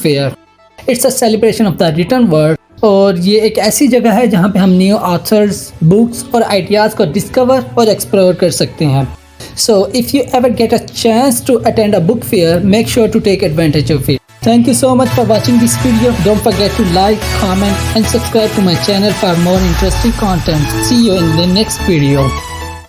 Fair. It's a celebration of the written word और ये एक ऐसी जगह है जहाँ पे हम न्यू ऑथर्स, बुक्स और आइडियाज़ को डिस्कवर और एक्सप्लोर कर सकते हैं। So if you ever get a chance to attend a book fair, make sure to take advantage of it. Thank you so much for watching this video. Don't forget to like, comment and subscribe to my channel for more interesting content. See you in the next video.